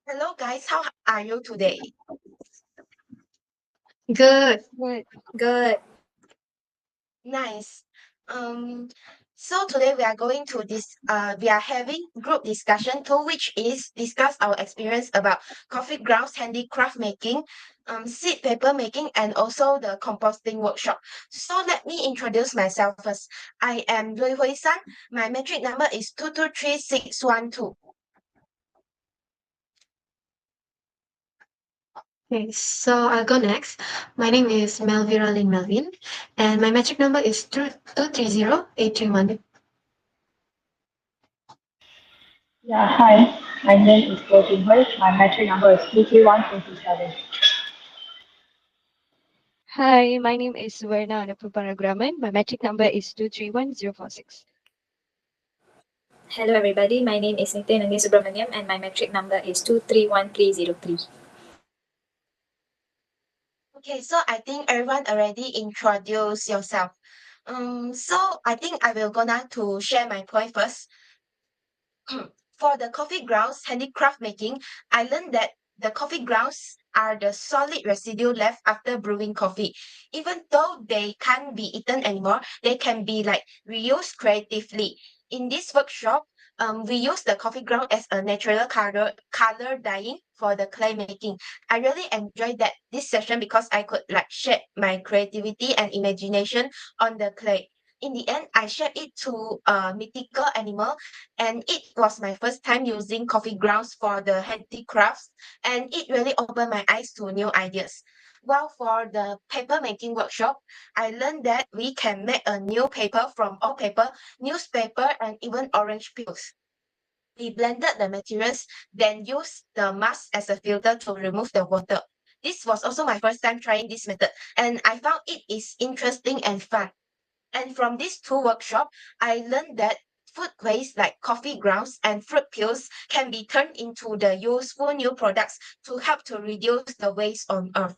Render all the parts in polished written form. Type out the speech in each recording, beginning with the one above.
Hello guys, how are you today? Good. Good. Good. Nice. Um, so today we are going to we are having group discussion to which is discuss our experience about coffee grounds handicraft making, seed paper making, and also the composting workshop. So let me introduce myself first. I am Lui Hui San. My metric number is 223612. Okay, so I'll go next. My name is Melvira Lin Melvin, and my metric number is 230-831. Yeah, hi. My name is Goh Jin Hui. My metric number is 23127. Hi, my name is Suvarna Anupaparagraman. My metric number is 231046. Hello everybody, my name is Nityanandi Subramaniam and my metric number is 231303. Okay, so I think everyone already introduced yourself. So I think I will gonna to share my point first. For the coffee grounds handicraft making, I learned that the coffee grounds are the solid residue left after brewing coffee. Even though they can't be eaten anymore, they can be like reused creatively. In this workshop, we use the coffee ground as a natural color dyeing for the clay making. I really enjoyed that this session because I could like share my creativity and imagination on the clay. In the end, I shared it to a mythical animal, and it was my first time using coffee grounds for the handicrafts, and it really opened my eyes to new ideas. While for the paper making workshop, I learned that we can make a new paper from old paper, newspaper, and even orange peels. We blended the materials, then used the mask as a filter to remove the water. This was also my first time trying this method, and I found it is interesting and fun. And from these two workshops, I learned that food waste like coffee grounds and fruit peels can be turned into the useful new products to help to reduce the waste on earth.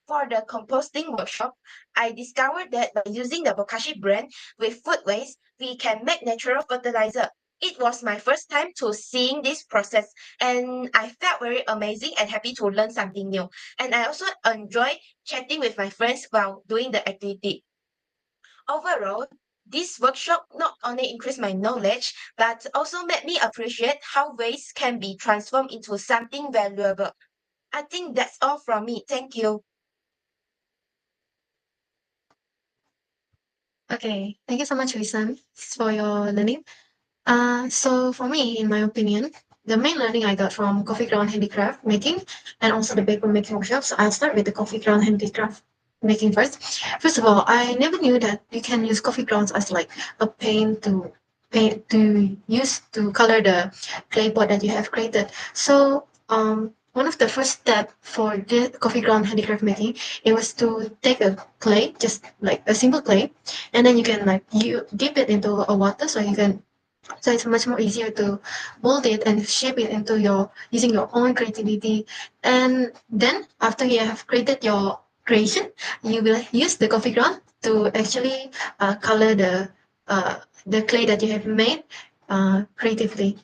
For the composting workshop, I discovered that by using the bokashi brand with food waste, we can make natural fertilizer. It was my first time to seeing this process, and I felt very amazing and happy to learn something new. And I also enjoy chatting with my friends while doing the activity. Overall, this workshop not only increased my knowledge, but also made me appreciate how waste can be transformed into something valuable. I think that's all from me. Thank you. Okay, thank you so much, Wisam, for your learning. So for me, in my opinion, the main learning I got from coffee ground handicraft making and also the paper making workshops. I'll start with the coffee ground handicraft making first. First of all, I never knew that you can use coffee grounds as like a paint to use to color the clay pot that you have created. So one of the first step for the coffee ground handicraft making, it was to take a clay, just like a simple clay, and then you can like you dip it into a water so you can so it's much more easier to mold it and shape it into your using your own creativity. And then after you have created your creation, you will use the coffee ground to actually color the clay that you have made creatively,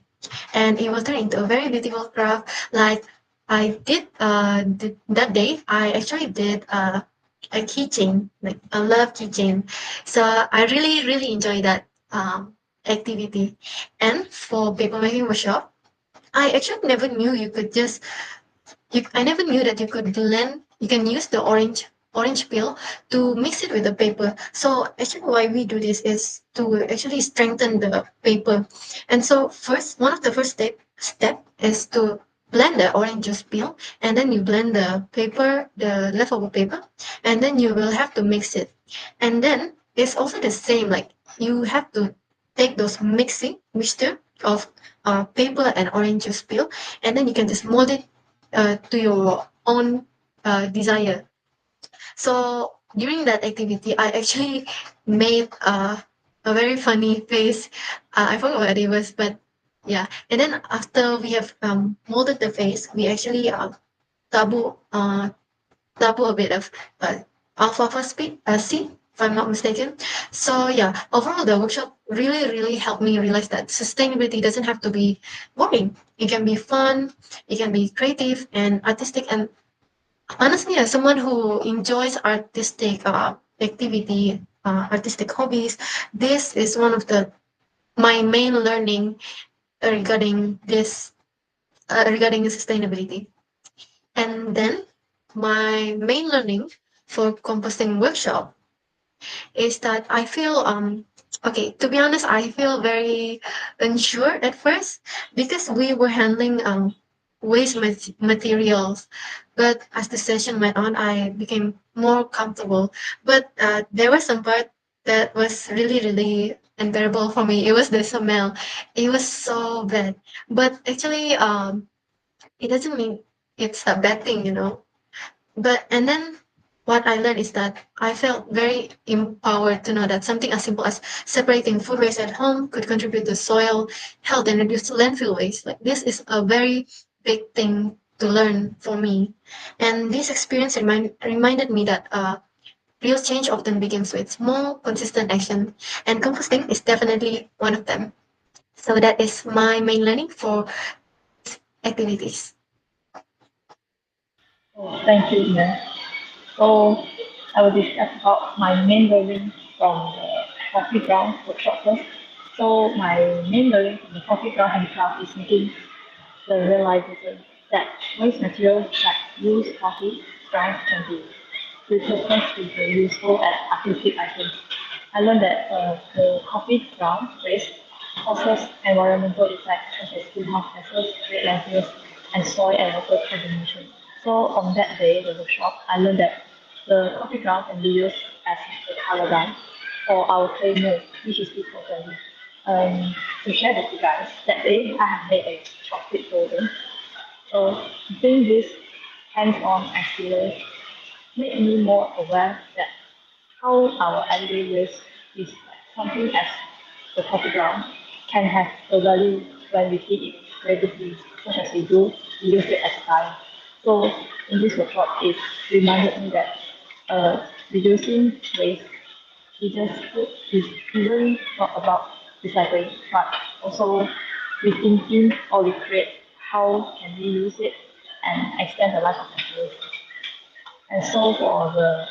and it will turn into a very beautiful craft. Like that day, I actually did a keychain, like a love keychain. So I really enjoy that activity. And for paper making workshop, I actually never knew you could just I never knew that you could blend. You can use the orange peel to mix it with the paper. So actually, why we do this is to actually strengthen the paper. And so first, one of the first step is to blend the orange juice peel, and then you blend the paper, the leftover paper, and then you will have to mix it. And then it's also the same. Like you have to take those mixture of paper and orange juice peel, and then you can just mold it to your own desire. So during that activity, I actually made a very funny face. I forgot what it was, but yeah. And then after we have molded the face, we actually double double a bit of alfalfa seed if I'm not mistaken. So yeah, overall the workshop really helped me realize that sustainability doesn't have to be boring. It can be fun, it can be creative and artistic. And honestly, as someone who enjoys artistic activity, artistic hobbies, this is one of the my main learning regarding this regarding sustainability. And then my main learning for composting workshop is that I feel okay, to be honest, I feel very unsure at first because we were handling waste materials. But as the session went on, I became more comfortable. But there was some part that was really unbearable for me. It was the smell. It was so bad. But actually, it doesn't mean it's a bad thing, you know. But and then what I learned is that I felt very empowered to know that something as simple as separating food waste at home could contribute to soil health and reduce landfill waste. Like this is a very big thing to learn for me. And this experience reminded me that real change often begins with small, consistent action, and composting is definitely one of them. So that is my main learning for activities. Oh, thank you, Ina. So I will discuss about my main learning from the coffee ground workshop first. So my main learning from the coffee ground handcraft is making the realization that waste materials like used coffee grounds can be repurposed into useful and artistic items. I learned that the coffee ground waste causes environmental effects such as greenhouse gases, great landfills, and soil and water contamination. So on that day, the workshop, I learned that the coffee ground can be used as a color gun for our clay mold, which is eco-friendly. To share with you guys, that day I have made a chocolate golden. So doing this hands-on experience made me more aware that how our everyday waste is something as the coffee ground can have a value when we feed it creatively, such as we use it as dye. So in this workshop, it reminded me that reducing waste is even not about recycling, but also rethinking or recreate how can we use it and extend the life of materials. And so for the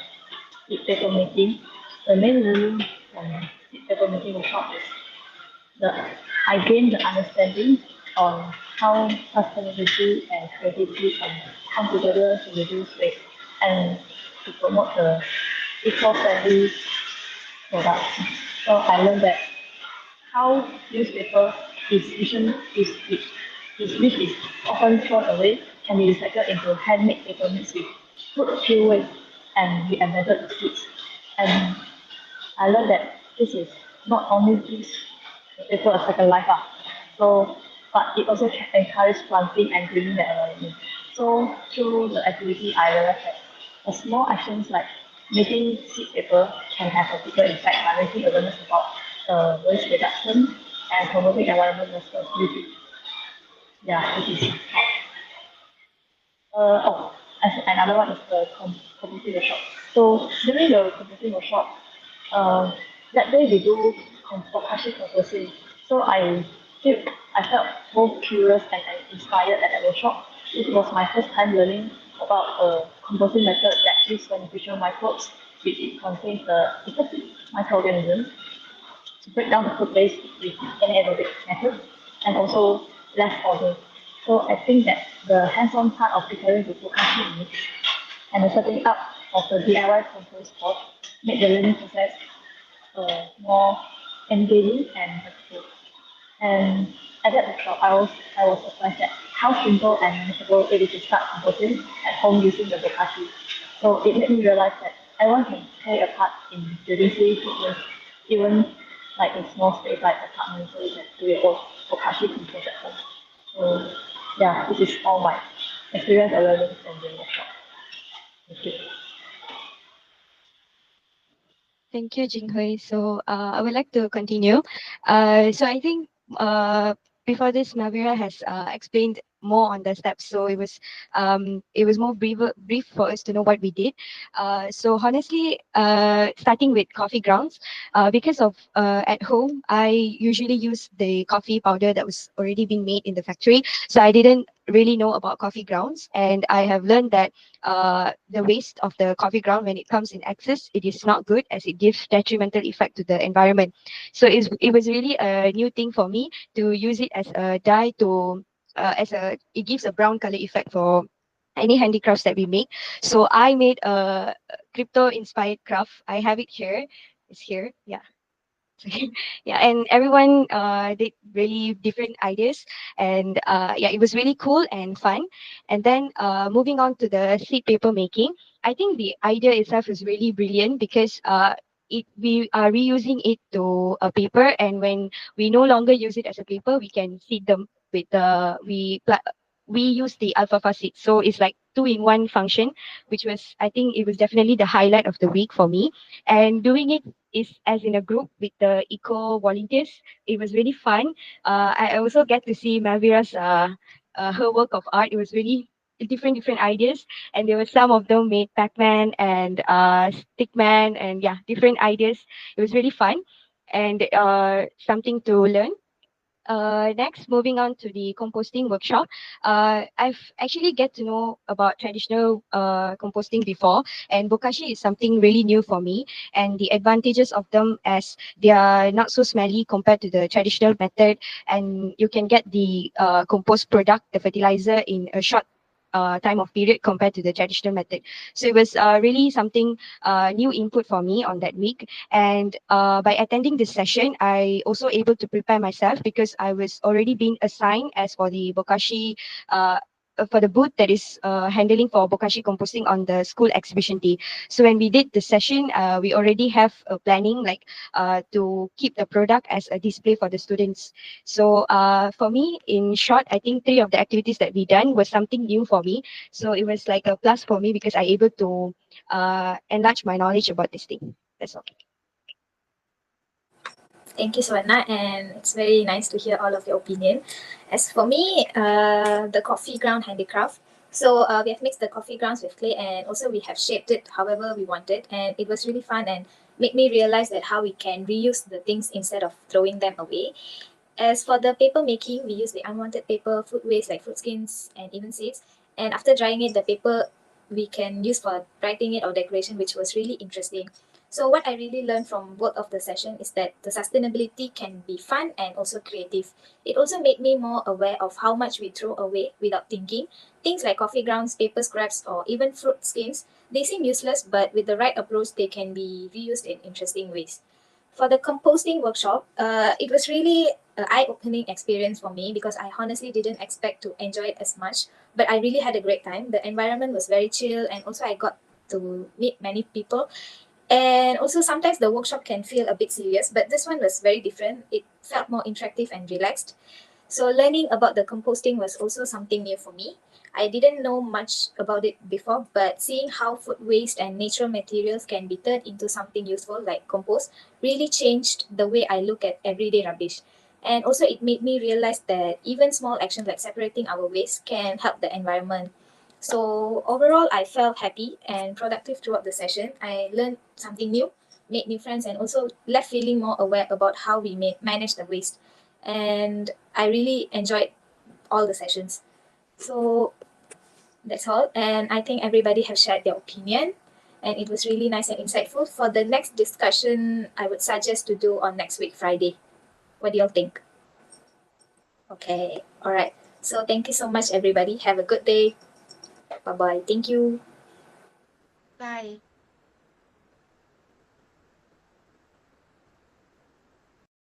seed paper making, the main learning from seed paper making workshop is the I gained the understanding on how sustainability and creativity can come together to reduce waste and to promote the eco-friendly products. So I learned that how newspaper which is often thrown away can be recycled into handmade paper mixed with food fuel waste and reinvented the seeds. And I learned that this is not only gives the paper a second life, so but it also can encourage planting and greening the environment. So through the activity, I realized that small actions like making seed paper can have a bigger impact by raising awareness about waste reduction and promoting environmental responsibility. Yeah, this is another one is the community workshop. So during the community workshop, uh, that day we do bokashi composing. So feel I felt both curious and inspired at that workshop. It was my first time learning about a composting method that uses beneficial microbes, which it contains the effective microorganisms to break down the food waste with anaerobic method and also less order. So I think that the hands-on part of preparing the bokashi mix and the setting up of the DIY compost pot made the learning process more engaging and helpful. And at that workshop, I was surprised at how simple and manageable it is to start composting at home using the bokashi. So it made me realize that everyone can play a part in reducing food waste, even like in small space like apartments, so you can do your own bokashi compost at home. So yeah, this is all my experience and learning from the workshop. Thank you. Thank you, Jinghui. So I would like to continue. So I think before this, Navira has explained more on the steps, so it was more brief for us to know what we did. So honestly, starting with coffee grounds, because of at home, I usually use the coffee powder that was already being made in the factory, so I didn't really know about coffee grounds, and I have learned that the waste of the coffee ground when it comes in excess, it is not good as it gives detrimental effect to the environment. So it was really a new thing for me to use it as a dye to as a it gives a brown color effect for any handicrafts that we make. So I made a crypto inspired craft. I have it here. It's here. Yeah. Yeah, and everyone did really different ideas, and yeah, it was really cool and fun. And then moving on to the seed paper making, I think the idea itself is really brilliant because we are reusing it to a paper, and when we no longer use it as a paper, we can seed them with the we use the alfalfa seed, so it's like two in one function, which was, I think it was definitely the highlight of the week for me. And doing it is as in a group with the eco volunteers. It was really fun. I also get to see Malvira's her work of art. It was really different ideas, and there were some of them made Pac-Man and Stickman, and yeah, different ideas. It was really fun and something to learn. Next, moving on to the composting workshop. I've actually get to know about traditional composting before, and bokashi is something really new for me. And the advantages of them as they are not so smelly compared to the traditional method, and you can get the compost product, the fertilizer, in a short time of period compared to the traditional method. So it was really something new input for me on that week. And by attending this session, I also able to prepare myself because I was already being assigned as for the bokashi. For the booth that is handling for bokashi composting on the school exhibition day. So when we did the session, we already have a planning like to keep the product as a display for the students. So for me, in short, I think three of the activities that we done was something new for me. So it was like a plus for me because I able to enlarge my knowledge about this thing. That's all. Thank you, Swarna, and it's very nice to hear all of your opinion. As for me, the coffee ground handicraft. So we have mixed the coffee grounds with clay, and also we have shaped it however we wanted, and it was really fun and made me realize that how we can reuse the things instead of throwing them away. As for the paper making, we use the unwanted paper, food waste like fruit skins and even seeds. And after drying it, the paper we can use for writing it or decoration, which was really interesting. So what I really learned from both of the session is that the sustainability can be fun and also creative. It also made me more aware of how much we throw away without thinking. Things like coffee grounds, paper scraps, or even fruit skins, they seem useless, but with the right approach, they can be reused in interesting ways. For the composting workshop, it was really an eye-opening experience for me because I honestly didn't expect to enjoy it as much. But I really had a great time. The environment was very chill, and also I got to meet many people. And also sometimes the workshop can feel a bit serious, but this one was very different. It felt more interactive and relaxed. So learning about the composting was also something new for me. I didn't know much about it before, but seeing how food waste and natural materials can be turned into something useful like compost really changed the way I look at everyday rubbish. And also it made me realize that even small actions like separating our waste can help the environment. So overall, I felt happy and productive throughout the session. I learned something new, made new friends, and also left feeling more aware about how we manage the waste. And I really enjoyed all the sessions. So that's all. And I think everybody have shared their opinion. And it was really nice and insightful. For the next discussion, I would suggest to do on next week, Friday. What do y'all think? Okay. All right. So thank you so much, everybody. Have a good day. Bye bye. Thank you. Bye.